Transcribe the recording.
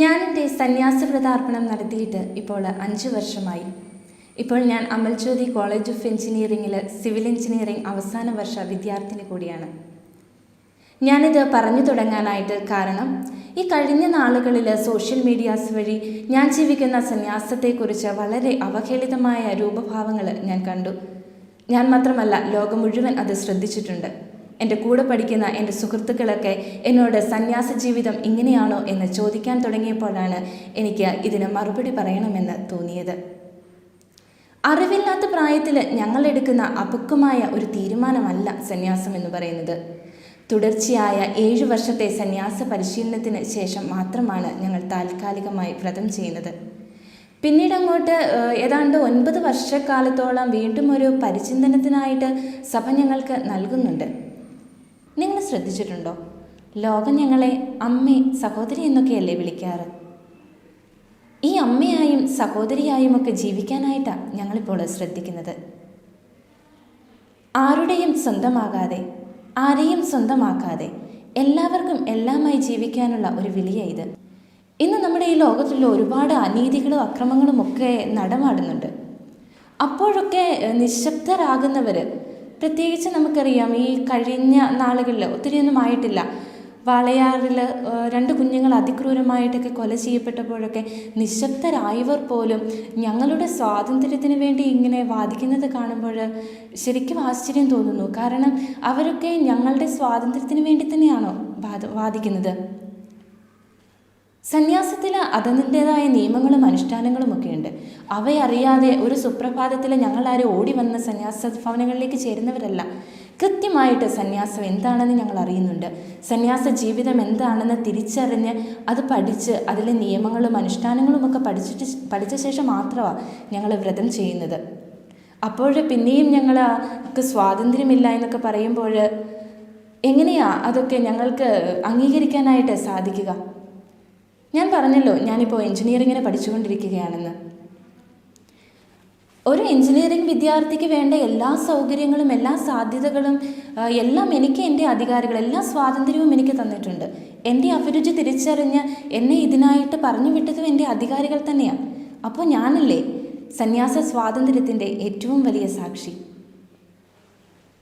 ഞാനെൻ്റെ സന്യാസ വ്രതാർപ്പണം നടത്തിയിട്ട് ഇപ്പോൾ 5 വർഷമായി. ഇപ്പോൾ ഞാൻ അമൽജ്യോതി കോളേജ് ഓഫ് എഞ്ചിനീയറിംഗിൽ സിവിൽ എഞ്ചിനീയറിംഗ് അവസാന വർഷ വിദ്യാർത്ഥിനി കൂടിയാണ്. ഞാനിത് പറഞ്ഞു തുടങ്ങാനായിട്ട് കാരണം ഈ കഴിഞ്ഞ നാളുകളിൽ സോഷ്യൽ മീഡിയാസ് വഴി ഞാൻ ജീവിക്കുന്ന സന്യാസത്തെക്കുറിച്ച് വളരെ അവഹേളിതമായ രൂപഭാവങ്ങൾ ഞാൻ കണ്ടു. ഞാൻ മാത്രമല്ല, ലോകം മുഴുവൻ അത് ശ്രദ്ധിച്ചിട്ടുണ്ട്. എൻ്റെ കൂടെ പഠിക്കുന്ന എൻ്റെ സുഹൃത്തുക്കളൊക്കെ എന്നോട് സന്യാസ ജീവിതം ഇങ്ങനെയാണോ എന്ന് ചോദിക്കാൻ തുടങ്ങിയപ്പോഴാണ് എനിക്ക് ഇതിന് മറുപടി പറയണമെന്ന് തോന്നിയത്. അറിവില്ലാത്ത പ്രായത്തിൽ ഞങ്ങൾ എടുക്കുന്ന അപക്വമായ ഒരു തീരുമാനമല്ല സന്യാസം എന്ന് പറയുന്നത്. തുടർച്ചയായ 7 വർഷത്തെ സന്യാസ പരിശീലനത്തിന് ശേഷം മാത്രമാണ് ഞങ്ങൾ താൽക്കാലികമായി വ്രതം ചെയ്യുന്നത്. പിന്നീട് അങ്ങോട്ട് ഏതാണ്ട് 9 വർഷക്കാലത്തോളം വീണ്ടും ഒരു പരിചിന്തനത്തിനായിട്ട് സഭ ഞങ്ങൾക്ക് നൽകുന്നുണ്ട്. നിങ്ങൾ ശ്രദ്ധിച്ചിട്ടുണ്ടോ? ലോകം ഞങ്ങളെ അമ്മേ, സഹോദരി എന്നൊക്കെയല്ലേ വിളിക്കാറ്. ഈ അമ്മയായും സഹോദരിയായും ഒക്കെ ജീവിക്കാനായിട്ടാണ് ഞങ്ങളിപ്പോൾ ശ്രദ്ധിക്കുന്നത്. ആരുടെയും സ്വന്തമാകാതെ, ആരെയും സ്വന്തമാക്കാതെ എല്ലാവർക്കും എല്ലാമായി ജീവിക്കാനുള്ള ഒരു വിളിയാണ് ഇത്. ഇന്ന് നമ്മുടെ ഈ ലോകത്തിൽ ഒരുപാട് അനീതികളും അക്രമങ്ങളും ഒക്കെ നടമാടുന്നുണ്ട്. അപ്പോഴൊക്കെ നിശബ്ദരാകുന്നവർ, പ്രത്യേകിച്ച് നമുക്കറിയാം ഈ കഴിഞ്ഞ നാളുകളിൽ ഒത്തിരിയൊന്നും ആയിട്ടില്ല, വാളയാറിൽ 2 കുഞ്ഞുങ്ങൾ അതിക്രൂരമായിട്ടൊക്കെ കൊല ചെയ്യപ്പെട്ടപ്പോഴൊക്കെ നിശബ്ദരായവർ പോലും ഞങ്ങളുടെ സ്വാതന്ത്ര്യത്തിന് വേണ്ടി ഇങ്ങനെ വാദിക്കുന്നത് കാണുമ്പോൾ ശരിക്കും ആശ്ചര്യം തോന്നുന്നു. കാരണം അവരൊക്കെ ഞങ്ങളുടെ സ്വാതന്ത്ര്യത്തിന് വേണ്ടി തന്നെയാണോ വാദിക്കുന്നത്? സന്യാസത്തിൽ അതിൻ്റേതായ നിയമങ്ങളും അനുഷ്ഠാനങ്ങളും ഒക്കെ ഉണ്ട്. അവയറിയാതെ ഒരു സുപ്രഭാതത്തിൽ ഞങ്ങളാരും ഓടി വന്ന സന്യാസ ഭവനങ്ങളിലേക്ക് ചേരുന്നവരല്ല. കൃത്യമായിട്ട് സന്യാസം എന്താണെന്ന് ഞങ്ങൾ അറിയുന്നുണ്ട്. സന്യാസ ജീവിതം എന്താണെന്ന് തിരിച്ചറിഞ്ഞ് അത് പഠിച്ച് അതിലെ നിയമങ്ങളും അനുഷ്ഠാനങ്ങളും ഒക്കെ പഠിച്ച ശേഷം മാത്രമാണ് ഞങ്ങൾ വ്രതം ചെയ്യുന്നത്. അപ്പോൾ പിന്നെയും ഞങ്ങൾക്ക് സ്വാതന്ത്ര്യമില്ല എന്നൊക്കെ പറയുമ്പോൾ എങ്ങനെയാണ് അതൊക്കെ ഞങ്ങൾക്ക് അംഗീകരിക്കാനായിട്ട് സാധിക്കുക? ഞാൻ പറഞ്ഞല്ലോ, ഞാനിപ്പോൾ എഞ്ചിനീയറിങ്ങിന് പഠിച്ചുകൊണ്ടിരിക്കുകയാണെന്ന്. ഒരു എഞ്ചിനീയറിംഗ് വിദ്യാർത്ഥിക്ക് വേണ്ട എല്ലാ സൗകര്യങ്ങളും എല്ലാ സാധ്യതകളും എല്ലാം എനിക്ക് എൻ്റെ അധികാരികൾ, എല്ലാ സ്വാതന്ത്ര്യവും എനിക്ക് തന്നിട്ടുണ്ട്. എൻ്റെ അഭിരുചി തിരിച്ചറിഞ്ഞ് എന്നെ ഇതിനായിട്ട് പറഞ്ഞു വിട്ടതും എൻ്റെ അധികാരികൾ തന്നെയാണ്. അപ്പോൾ ഞാനല്ലേ സന്യാസ സ്വാതന്ത്ര്യത്തിൻ്റെ ഏറ്റവും വലിയ സാക്ഷി.